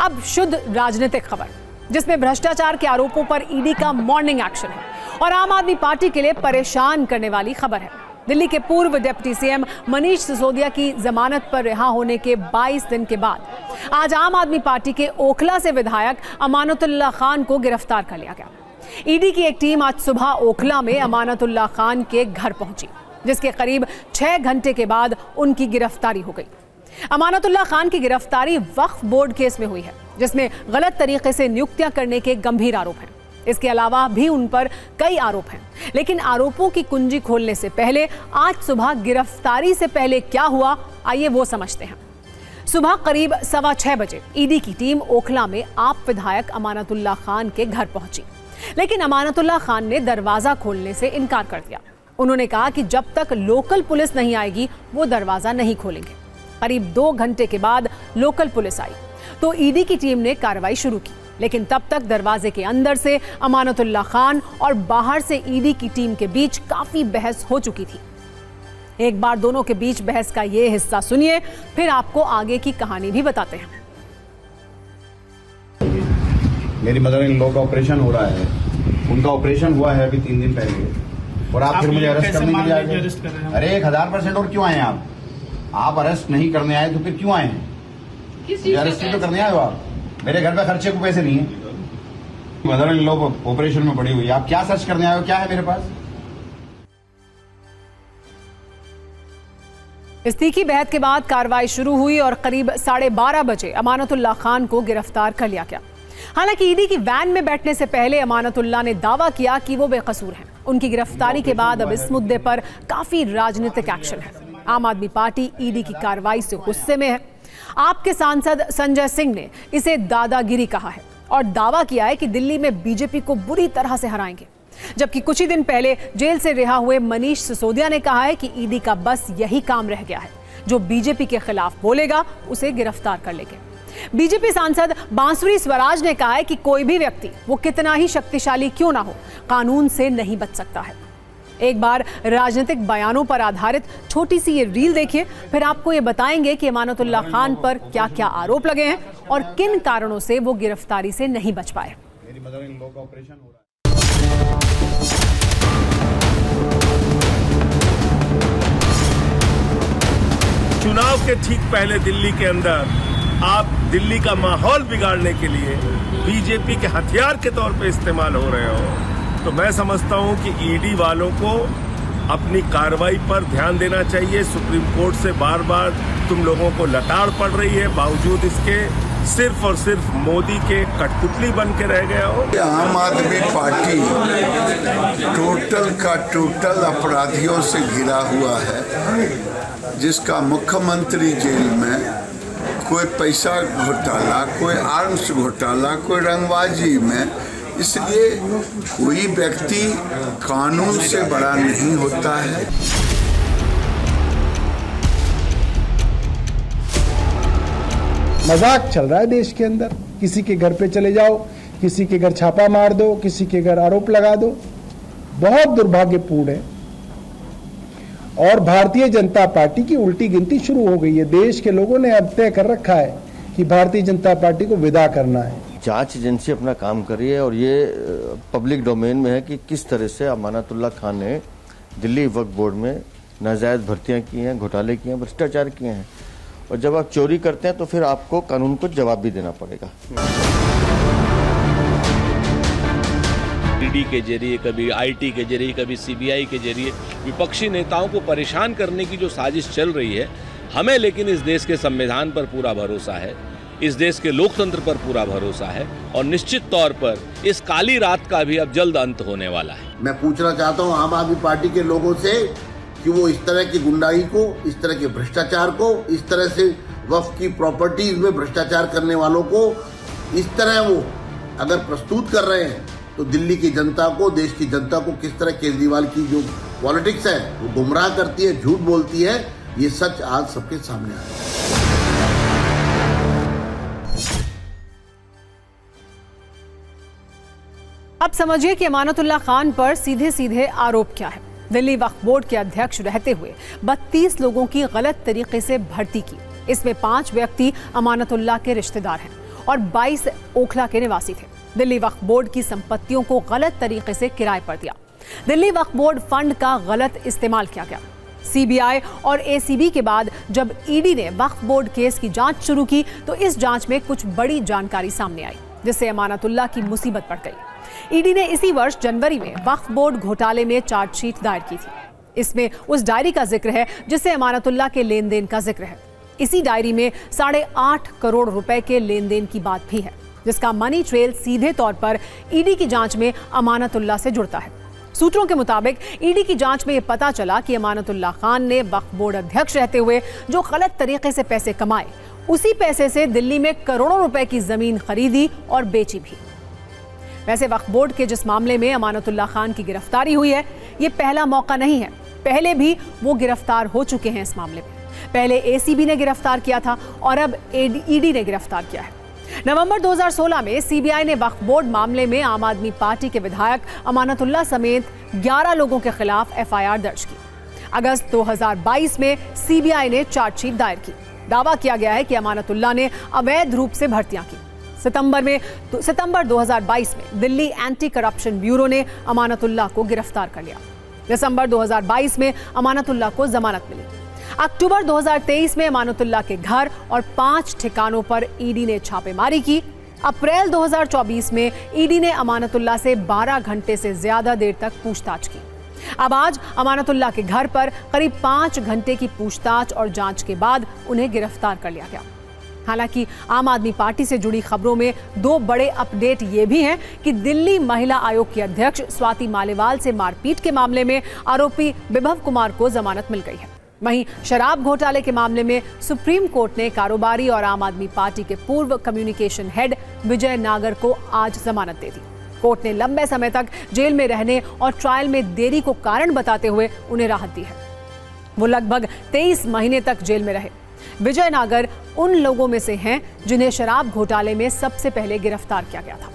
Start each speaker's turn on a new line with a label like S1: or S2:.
S1: अब शुद्ध राजनीतिक खबर, जिसमें भ्रष्टाचार के आरोपों पर ईडी का मॉर्निंग एक्शन है और आम आदमी पार्टी के लिए परेशान करने वाली खबर है। दिल्ली के पूर्व डिप्टी सीएम मनीष सिसोदिया की जमानत पर रिहा होने के 22 दिन के बाद आज आम आदमी पार्टी के ओखला से विधायक अमानतुल्लाह खान को गिरफ्तार कर लिया गया। ईडी की एक टीम आज सुबह ओखला में अमानतुल्लाह खान के घर पहुंची, जिसके करीब 6 घंटे के बाद उनकी गिरफ्तारी हो गई। अमानतुल्लाह खान की गिरफ्तारी वक्फ बोर्ड केस में हुई है, जिसमें गलत तरीके से नियुक्तियां करने के गंभीर आरोप हैं। इसके अलावा भी उन पर कई आरोप हैं, लेकिन आरोपों की कुंजी खोलने से पहले आज सुबह गिरफ्तारी से पहले क्या हुआ, आइए वो समझते हैं। सुबह करीब 6:15 बजे ईडी की टीम ओखला में आप विधायक अमानतुल्लाह खान के घर पहुंची, लेकिन अमानतुल्लाह खान ने दरवाजा खोलने से इनकार कर दिया। उन्होंने कहा कि जब तक लोकल पुलिस नहीं आएगी वो दरवाजा नहीं खोलेंगे। करीब 2 घंटे के बाद लोकल पुलिस आई तो ईडी की टीम ने कार्रवाई शुरू की, लेकिन तब तक दरवाजे के अंदर से अमानतुल्लाह खान और बाहर से ईडी की टीम के बीच काफी बहस हो चुकी थी। एक बार दोनों के बीच बहस का ये हिस्सा सुनिए, फिर आपको आगे की कहानी भी बताते हैं।
S2: मेरी मदर इन लॉ का ऑपरेशन हो रहा है, उनका ऑपरेशन हुआ है अभी 3 दिन पहले, और आप फिर मुझे अरेस्ट करने के लिए आए। अरे 1000% और क्यों आए आप अरेस्ट नहीं करने आए तो फिर क्यों आए हैं? अरेस्ट तो करने आए हो आप। मेरे घर पे खर्चे को पैसे नहीं है। मदर इन लॉ ऑपरेशन में पड़ी हुई है, आप क्या सर्च करने आए हो? क्या है मेरे पास?
S1: इस तीखी बहस के बाद कार्रवाई शुरू हुई और करीब 12:30 बजे अमानतुल्लाह खान को गिरफ्तार कर लिया गया। हालांकि ईडी की वैन में बैठने से पहले अमानतुल्लाह ने दावा किया कि वो बेकसूर हैं। उनकी गिरफ्तारी के बाद अब इस मुद्दे पर काफी राजनीतिक एक्शन है। आम आदमी पार्टी ईडी की कार्रवाई से गुस्से में है। आपके सांसद संजय सिंह ने इसे दादागिरी कहा है और दावा किया है कि दिल्ली में बीजेपी को बुरी तरह से हराएंगे, जबकि कुछ ही दिन पहले जेल से रिहा हुए मनीष सिसोदिया ने कहा है कि ईडी का बस यही काम रह गया है, जो बीजेपी के खिलाफ बोलेगा उसे गिरफ्तार कर लेंगे। बीजेपी सांसद बांसुरी स्वराज ने कहा है कि कोई भी व्यक्ति वो कितना ही शक्तिशाली क्यों ना हो, कानून से नहीं बच सकता है। एक बार राजनीतिक बयानों पर आधारित छोटी सी ये रील देखिए, फिर आपको ये बताएंगे कि अमानतुल्लाह खान पर क्या क्या आरोप लगे हैं और किन कारणों से वो गिरफ्तारी से नहीं बच पाए।
S2: मेरी मदर इन लॉ का ऑपरेशन हो रहा है।
S3: चुनाव के ठीक पहले दिल्ली के अंदर आप दिल्ली का माहौल बिगाड़ने के लिए बीजेपी के हथियार के तौर पे इस्तेमाल हो रहे हो, तो मैं समझता हूं कि ईडी वालों को अपनी कार्रवाई पर ध्यान देना चाहिए। सुप्रीम कोर्ट से बार बार तुम लोगों को लताड़ पड़ रही है, बावजूद इसके सिर्फ और सिर्फ मोदी के कठपुतली बन के रह गए हो।
S4: आम आदमी पार्टी टोटल का टोटल अपराधियों से घिरा हुआ है, जिसका मुख्यमंत्री जेल में, कोई पैसा घोटाला, कोई आर्म्स घोटाला, कोई रंगबाजी में। इसलिए कोई व्यक्ति कानून से बड़ा नहीं होता है।
S5: मजाक चल रहा है देश के अंदर। किसी के घर पे चले जाओ, किसी के घर छापा मार दो, किसी के घर आरोप लगा दो। बहुत दुर्भाग्यपूर्ण है। और भारतीय जनता पार्टी की उल्टी गिनती शुरू हो गई है। देश के लोगों ने अब तय कर रखा है कि भारतीय जनता पार्टी को विदा करना है।
S6: जांच एजेंसी अपना काम कर रही है और ये पब्लिक डोमेन में है कि किस तरह से अमानतुल्लाह खान ने दिल्ली वक्फ बोर्ड में नाजायज भर्तियां की हैं, घोटाले किए हैं, भ्रष्टाचार किए हैं। और जब आप चोरी करते हैं तो फिर आपको कानून को जवाब भी देना पड़ेगा।
S7: ईडी के जरिए, कभी आईटी के जरिए, कभी सीबीआई के जरिए विपक्षी नेताओं को परेशान करने की जो साजिश चल रही है, हमें लेकिन इस देश के संविधान पर पूरा भरोसा है, इस देश के लोकतंत्र पर पूरा भरोसा है और निश्चित तौर पर इस काली रात का भी अब जल्द अंत होने वाला है।
S8: मैं पूछना चाहता हूं आम आदमी पार्टी के लोगों से कि वो इस तरह की गुंडाई को, इस तरह के भ्रष्टाचार को, इस तरह से वक्फ की प्रॉपर्टीज में भ्रष्टाचार करने वालों को इस तरह वो अगर प्रस्तुत कर रहे हैं, तो दिल्ली की जनता को, देश की जनता को किस तरह केजरीवाल की जो पॉलिटिक्स है वो गुमराह करती है, झूठ बोलती है, ये सच आज सबके सामने आया।
S1: अब समझिए कि अमानतुल्लाह खान पर सीधे सीधे आरोप क्या है। दिल्ली वक्फ बोर्ड के अध्यक्ष रहते हुए 32 लोगों की गलत तरीके से भर्ती की। इसमें 5 व्यक्ति अमानतुल्लाह के रिश्तेदार हैं और 22 ओखला के निवासी थे। दिल्ली वक्फ बोर्ड की संपत्तियों को गलत तरीके से किराए पर दिया। दिल्ली वक्फ बोर्ड फंड का गलत इस्तेमाल किया गया। सीबीआई और एसीबी के बाद जब ईडी ने वक्फ बोर्ड केस की जांच शुरू की तो इस जांच में कुछ बड़ी जानकारी सामने आई, जिससे अमानतुल्लाह की मुसीबत पड़ गई। ईडी ने इसी वर्ष जनवरी में वक्फ बोर्ड घोटाले में चार्जशीट दायर की थी। इसमें उस डायरी का जिक्र है जिससे अमानतुल्लाह के लेन देन का जिक्र है। इसी डायरी में 8.5 करोड़ रुपए के लेन देन की बात भी है, जिसका मनी ट्रेल सीधे तौर पर ईडी की जांच में अमानतुल्लाह से जुड़ता है। सूत्रों के मुताबिक ईडी की जांच में यह पता चला कि अमानतुल्लाह खान ने वक्फ बोर्ड अध्यक्ष रहते हुए जो गलत तरीके से पैसे कमाए, उसी पैसे से दिल्ली में करोड़ों रुपए की जमीन खरीदी और बेची भी। वैसे वक्फ बोर्ड के जिस मामले में अमानतुल्लाह खान की गिरफ्तारी हुई है, ये पहला मौका नहीं है। पहले भी वो गिरफ्तार हो चुके हैं इस मामले में। पहले एसीबी ने गिरफ्तार किया था और अब ईडी ने गिरफ्तार किया है। नवंबर 2016 में सीबीआई ने वक्फ बोर्ड मामले में आम आदमी पार्टी के विधायक अमानतुल्लाह समेत 11 लोगों के खिलाफ एफआईआर दर्ज की। अगस्त 2022 में सीबीआई ने चार्जशीट दायर की। दावा किया गया है कि अमानतुल्लाह ने अवैध रूप से भर्तियां की। सितंबर 2022 में दिल्ली एंटी करप्शन ब्यूरो ने अमानतुल्लाह को गिरफ्तार कर लिया। दिसंबर 2022 में अमानतुल्लाह को जमानत मिली। अक्टूबर 2023 में अमानतुल्लाह के घर और 5 ठिकानों पर ईडी ने छापेमारी की। अप्रैल 2024 में ईडी ने अमानतुल्लाह से 12 घंटे से ज्यादा देर तक पूछताछ की। अब आज अमानतुल्लाह के घर पर करीब 5 घंटे की पूछताछ और जांच के बाद उन्हें गिरफ्तार कर लिया गया। हालांकि आम आदमी पार्टी से जुड़ी खबरों में 2 बड़े अपडेट ये भी हैं कि दिल्ली महिला आयोग की अध्यक्ष स्वाति मालीवाल से मारपीट के मामले में आरोपी विभव कुमार को जमानत मिल गई है। वहीं शराब घोटाले के मामले में सुप्रीम कोर्ट ने कारोबारी और आम आदमी पार्टी के पूर्व कम्युनिकेशन हेड विजय नागर को आज जमानत दे दी। कोर्ट ने लंबे समय तक जेल में रहने और ट्रायल में देरी को कारण बताते हुए उन्हें राहत दी है। वो लगभग 23 महीने तक जेल में रहे। विजय नागर उन लोगों में से हैं जिन्हें शराब घोटाले में सबसे पहले गिरफ्तार किया गया था।